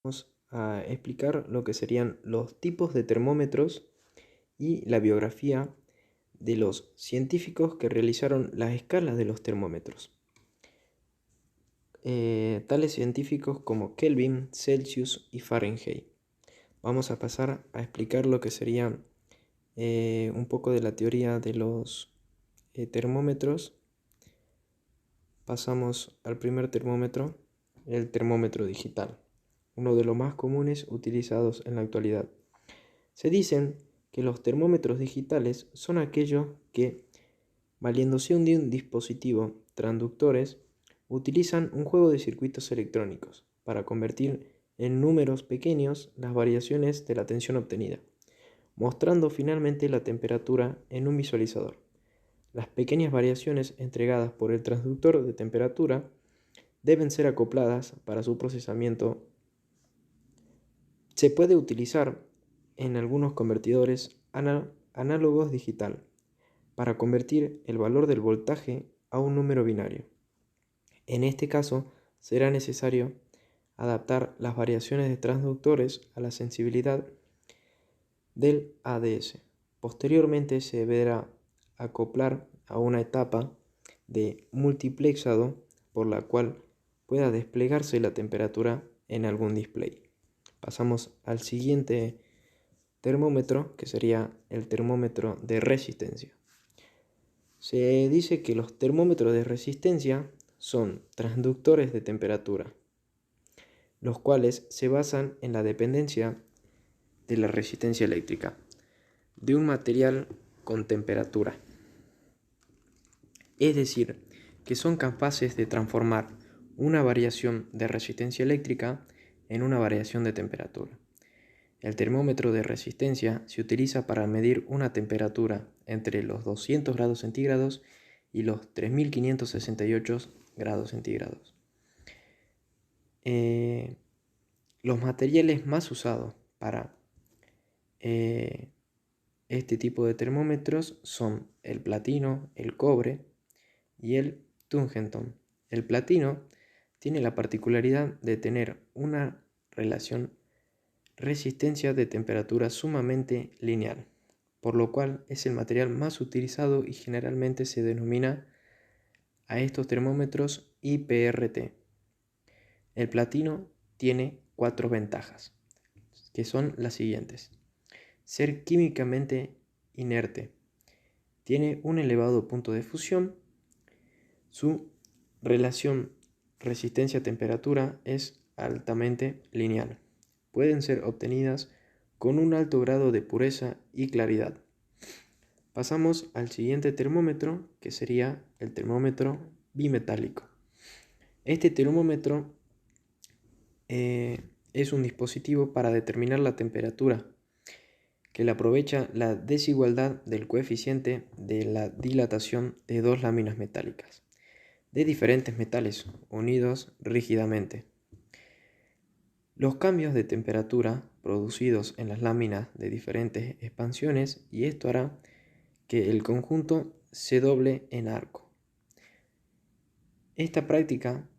vamos a explicar lo que serían los tipos de termómetros y la biografía de los científicos que realizaron las escalas de los termómetros. Tales científicos como Kelvin, Celsius y Fahrenheit. Vamos a pasar a explicar lo que sería un poco de la teoría de los termómetros. Pasamos al primer termómetro, el termómetro digital, uno de los más comunes utilizados en la actualidad. Se dicen que los termómetros digitales son aquellos que, valiéndose de un dispositivo transductores, utilizan un juego de circuitos electrónicos para convertir en números pequeños las variaciones de la tensión obtenida, mostrando finalmente la temperatura en un visualizador. Las pequeñas variaciones entregadas por el transductor de temperatura deben ser acopladas para su procesamiento. Se puede utilizar en algunos convertidores análogos digital para convertir el valor del voltaje a un número binario. En este caso, será necesario adaptar las variaciones de transductores a la sensibilidad del ADS. Posteriormente se deberá acoplar a una etapa de multiplexado por la cual pueda desplegarse la temperatura en algún display. Pasamos al siguiente termómetro, que sería el termómetro de resistencia. Se dice que los termómetros de resistencia son transductores de temperatura, los cuales se basan en la dependencia de la resistencia eléctrica de un material con temperatura. Es decir, que son capaces de transformar una variación de resistencia eléctrica en una variación de temperatura. El termómetro de resistencia se utiliza para medir una temperatura entre los 200 grados centígrados y los 3568 grados centígrados. Los materiales más usados para este tipo de termómetros son el platino, el cobre y el tungsteno. El platino tiene la particularidad de tener una relación resistencia de temperatura sumamente lineal, por lo cual es el material más utilizado y generalmente se denomina a estos termómetros IPRT. El platino tiene 4 ventajas, que son las siguientes: ser químicamente inerte, tiene un elevado punto de fusión, su relación resistencia-temperatura es altamente lineal. Pueden ser obtenidas con un alto grado de pureza y claridad. Pasamos al siguiente termómetro, que sería el termómetro bimetálico. Este termómetro es un dispositivo para determinar la temperatura, que le aprovecha la desigualdad del coeficiente de la dilatación de dos láminas metálicas de diferentes metales unidos rígidamente. Los cambios de temperatura producidos en las láminas de diferentes expansiones, y esto hará que el conjunto se doble en arco. Esta práctica,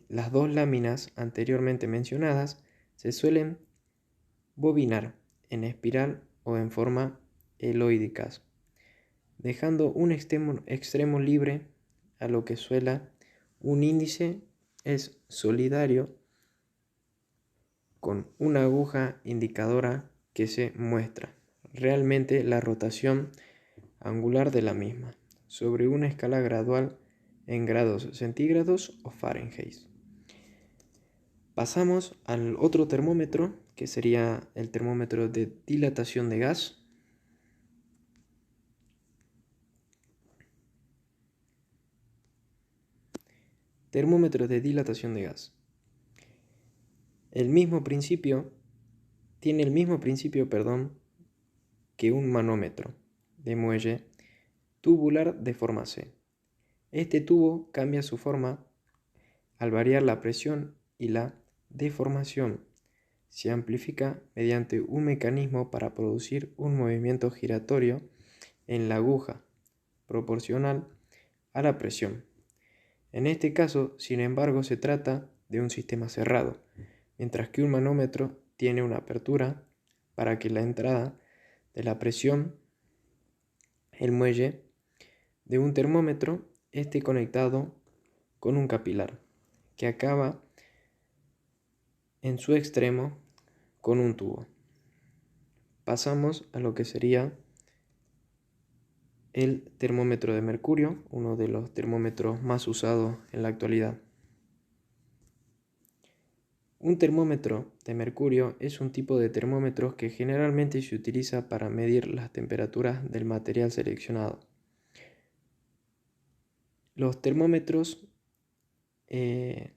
las dos láminas anteriormente mencionadas se suelen bobinar en espiral o en forma heloídicas, dejando un extremo libre, a lo que suela un índice es solidario con una aguja indicadora que se muestra realmente la rotación angular de la misma sobre una escala gradual en grados centígrados o Fahrenheit. Pasamos al otro termómetro, que sería el termómetro de dilatación de gas. Termómetro de dilatación de gas. Tiene el mismo principio, que un manómetro de muelle tubular de forma C. Este tubo cambia su forma al variar la presión y la deformación. Se amplifica mediante un mecanismo para producir un movimiento giratorio en la aguja proporcional a la presión. En este caso, sin embargo, se trata de un sistema cerrado, mientras que un manómetro tiene una apertura para que la entrada de la presión, el muelle de un termómetro, esté conectado con un capilar que acaba en su extremo con un tubo. Pasamos a lo que sería el termómetro de mercurio, uno de los termómetros más usados en la actualidad. Un termómetro de mercurio es un tipo de termómetro que generalmente se utiliza para medir las temperaturas del material seleccionado. Los termómetros, hay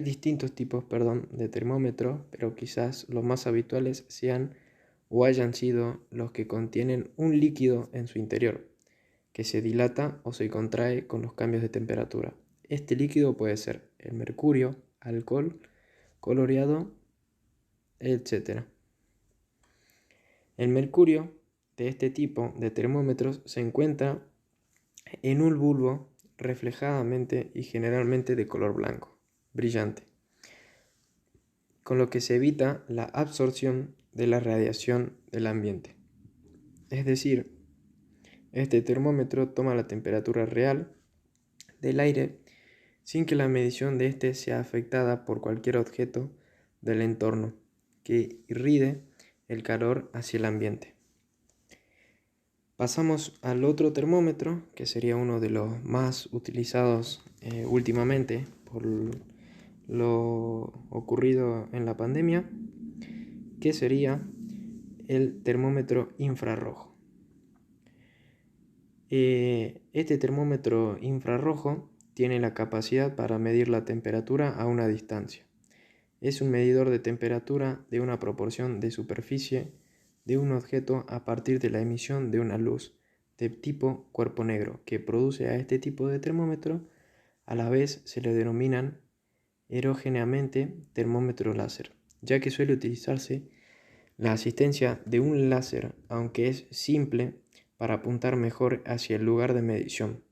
distintos tipos, de termómetros, pero quizás los más habituales sean o hayan sido los que contienen un líquido en su interior, que se dilata o se contrae con los cambios de temperatura. Este líquido puede ser el mercurio, alcohol, coloreado, etc. El mercurio de este tipo de termómetros se encuentra en un bulbo reflejadamente y generalmente de color blanco, brillante, con lo que se evita la absorción de la radiación del ambiente. Es decir, este termómetro toma la temperatura real del aire sin que la medición de éste sea afectada por cualquier objeto del entorno que irradie el calor hacia el ambiente. Pasamos al otro termómetro, que sería uno de los más utilizados últimamente por lo ocurrido en la pandemia, que sería el termómetro infrarrojo. Este termómetro infrarrojo tiene la capacidad para medir la temperatura a una distancia. Es un medidor de temperatura de una proporción de superficie de un objeto a partir de la emisión de una luz de tipo cuerpo negro que produce a este tipo de termómetro. A la vez se le denominan erógeneamente termómetro láser, ya que suele utilizarse la asistencia de un láser, aunque es simple, para apuntar mejor hacia el lugar de medición,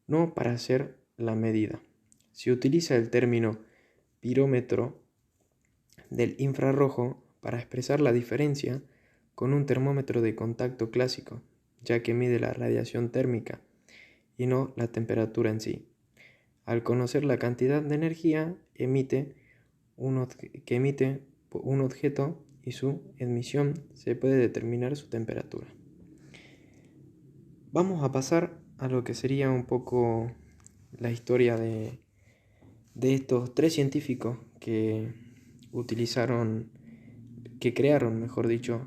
no para hacer la medida. Se utiliza el término pirómetro del infrarrojo para expresar la diferencia con un termómetro de contacto clásico, ya que mide la radiación térmica y no la temperatura en sí. Al conocer la cantidad de energía que emite un objeto y su emisión, se puede determinar su temperatura. Vamos a pasar a lo que sería un poco la historia de estos tres científicos que crearon, mejor dicho,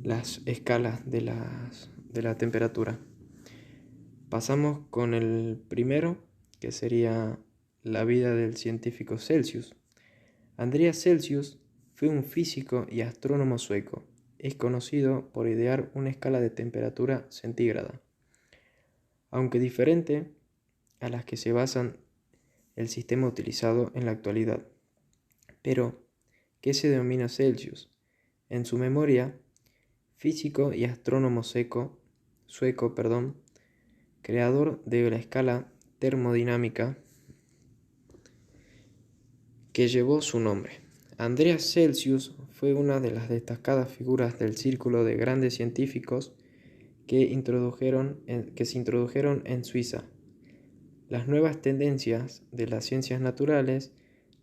las escalas de la temperatura. Pasamos con el primero, que sería la vida del científico Celsius. Andreas Celsius fue un físico y astrónomo sueco. Es conocido por idear una escala de temperatura centígrada, aunque diferente a las que se basan el sistema utilizado en la actualidad. Pero, ¿qué se denomina Celsius? En su memoria, físico y astrónomo sueco, creador de la escala termodinámica que llevó su nombre. Andreas Celsius fue una de las destacadas figuras del círculo de grandes científicos que se introdujeron en Suiza. Las nuevas tendencias de las ciencias naturales,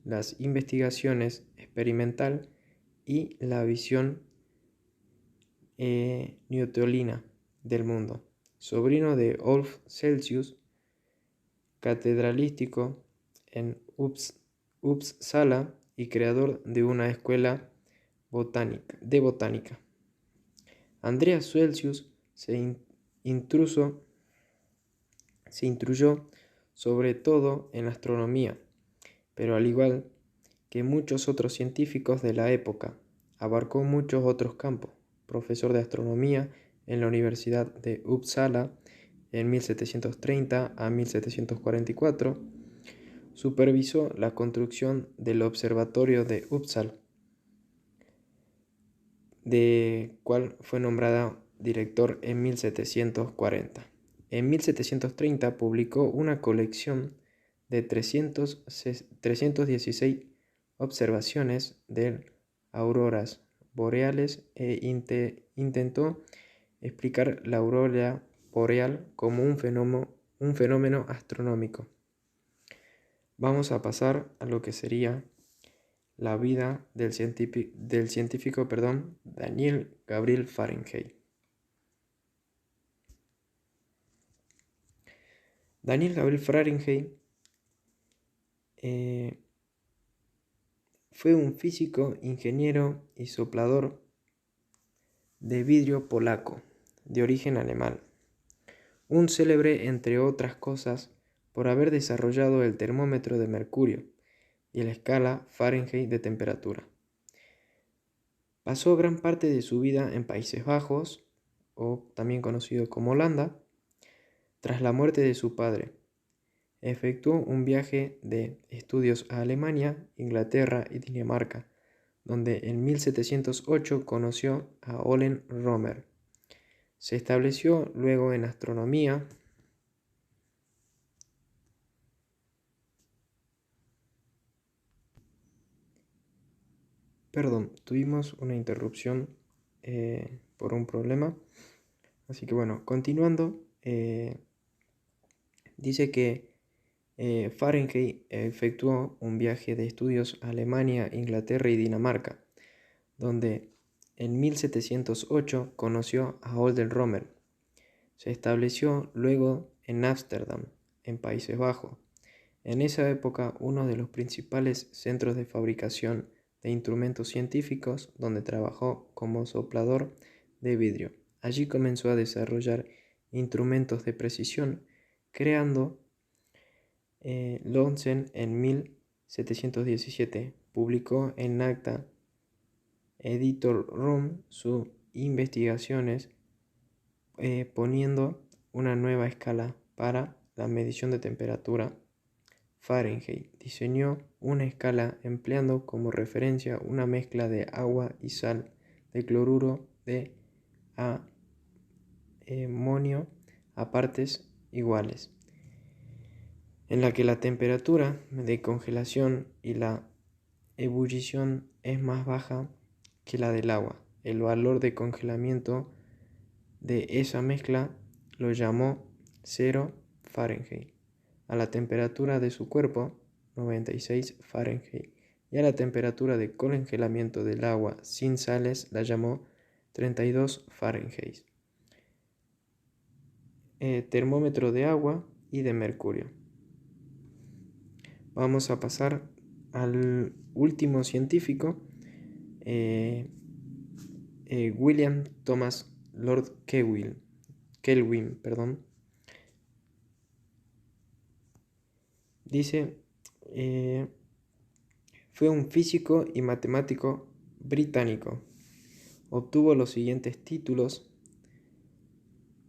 las investigaciones experimental y la visión newtoniana del mundo. Sobrino de Olf Celsius, catedrático en Uppsala y creador de una escuela de botánica. Andreas Celsius se instruyó sobre todo en astronomía, pero al igual que muchos otros científicos de la época, abarcó muchos otros campos. Profesor de astronomía en la Universidad de Uppsala en 1730 a 1744, supervisó la construcción del observatorio de Uppsala, de cual fue nombrado director en 1740. En 1730 publicó una colección de 316 observaciones de auroras boreales e intentó explicar la aurora boreal como un fenómeno astronómico. Vamos a pasar a lo que sería la vida del científico, Daniel Gabriel Fahrenheit. Daniel Gabriel Fahrenheit fue un físico, ingeniero y soplador de vidrio polaco, de origen alemán. Un célebre, entre otras cosas, por haber desarrollado el termómetro de mercurio y la escala Fahrenheit de temperatura. Pasó gran parte de su vida en Países Bajos, o también conocido como Holanda. Tras la muerte de su padre, efectuó un viaje de estudios a Alemania, Inglaterra y Dinamarca, donde en 1708 conoció a Olen Römer. Se estableció luego en astronomía. Tuvimos una interrupción por un problema. Así que bueno, continuando, dice que Fahrenheit efectuó un viaje de estudios a Alemania, Inglaterra y Dinamarca, donde en 1708 conoció a Olen Römer. Se estableció luego en Ámsterdam, en Países Bajos. En esa época, uno de los principales centros de fabricación de instrumentos científicos, donde trabajó como soplador de vidrio. Allí comenzó a desarrollar instrumentos de precisión, creando Lonsen en 1717. Publicó en Acta Editorum sus investigaciones, poniendo una nueva escala para la medición de temperatura Fahrenheit. Diseñó una escala empleando como referencia una mezcla de agua y sal de cloruro de amonio a partes iguales, en la que la temperatura de congelación y la ebullición es más baja que la del agua. El valor de congelamiento de esa mezcla lo llamó 0 Fahrenheit. A la temperatura de su cuerpo, 96 Fahrenheit, y a la temperatura de congelamiento del agua sin sales la llamó 32 Fahrenheit. Termómetro de agua y de mercurio. Vamos a pasar al último científico, William Thomas Lord Kelvin. Dice, fue un físico y matemático británico. Obtuvo los siguientes títulos: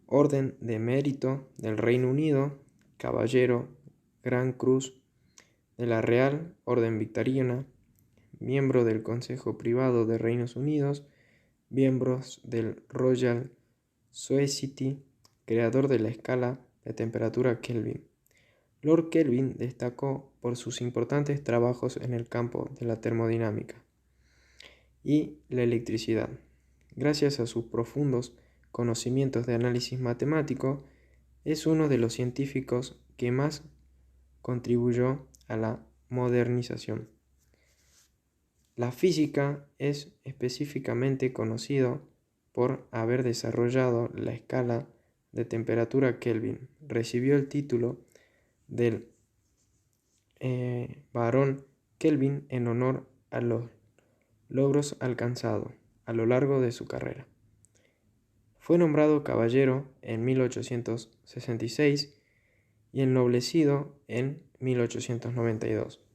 Orden de Mérito del Reino Unido, Caballero, Gran Cruz de la Real Orden Victoriana, miembro del Consejo Privado de Reinos Unidos, miembros del Royal Society, creador de la escala de temperatura Kelvin. Lord Kelvin destacó por sus importantes trabajos en el campo de la termodinámica y la electricidad. Gracias a sus profundos conocimientos de análisis matemático, es uno de los científicos que más contribuyó a la modernización. La física es específicamente conocido por haber desarrollado la escala de temperatura Kelvin. Recibió el título del barón Kelvin en honor a los logros alcanzados a lo largo de su carrera. Fue nombrado caballero en 1866 y ennoblecido en 1892,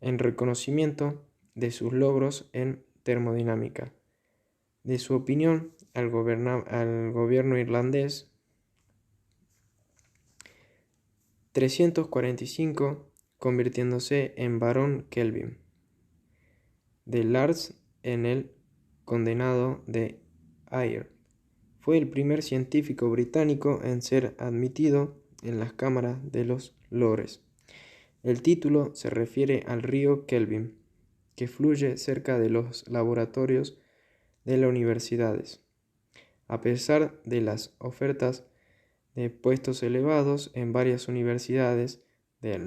en reconocimiento de sus logros en termodinámica. De su opinión al gobierno irlandés, 345, convirtiéndose en barón Kelvin. De Lards en el Condado de Ayr. Fue el primer científico británico en ser admitido en las cámaras de los Lores. El título se refiere al río Kelvin, que fluye cerca de los laboratorios de las universidades. A pesar de las ofertas de puestos elevados en varias universidades de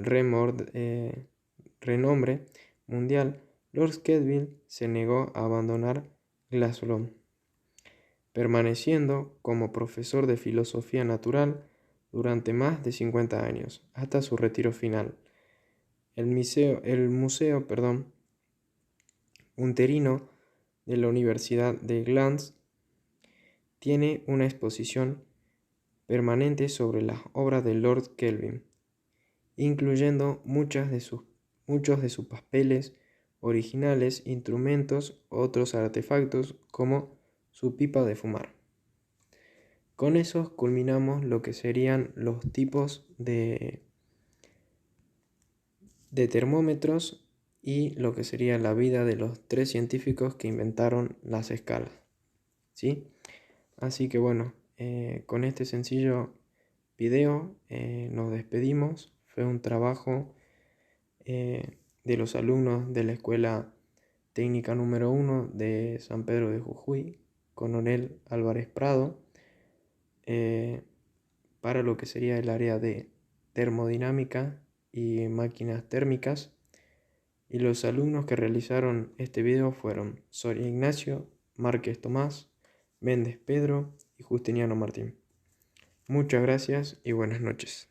renombre mundial, Lord Kelvin se negó a abandonar Glasgow, permaneciendo como profesor de filosofía natural durante más de 50 años, hasta su retiro final. El museo Unterino de la Universidad de Gdansk tiene una exposición permanente sobre las obras de Lord Kelvin, incluyendo muchos de sus papeles originales, instrumentos, otros artefactos como su pipa de fumar. Con eso culminamos lo que serían los tipos de termómetros y lo que sería la vida de los 3 científicos que inventaron las escalas, ¿sí? Así que bueno, con este sencillo video nos despedimos. Fue un trabajo de los alumnos de la Escuela Técnica número 1 de San Pedro de Jujuy, Coronel Álvarez Prado, para lo que sería el área de termodinámica y máquinas térmicas. Y los alumnos que realizaron este video fueron Soria Ignacio, Márquez Tomás, Méndez Pedro y Justiniano Martín. Muchas gracias y buenas noches.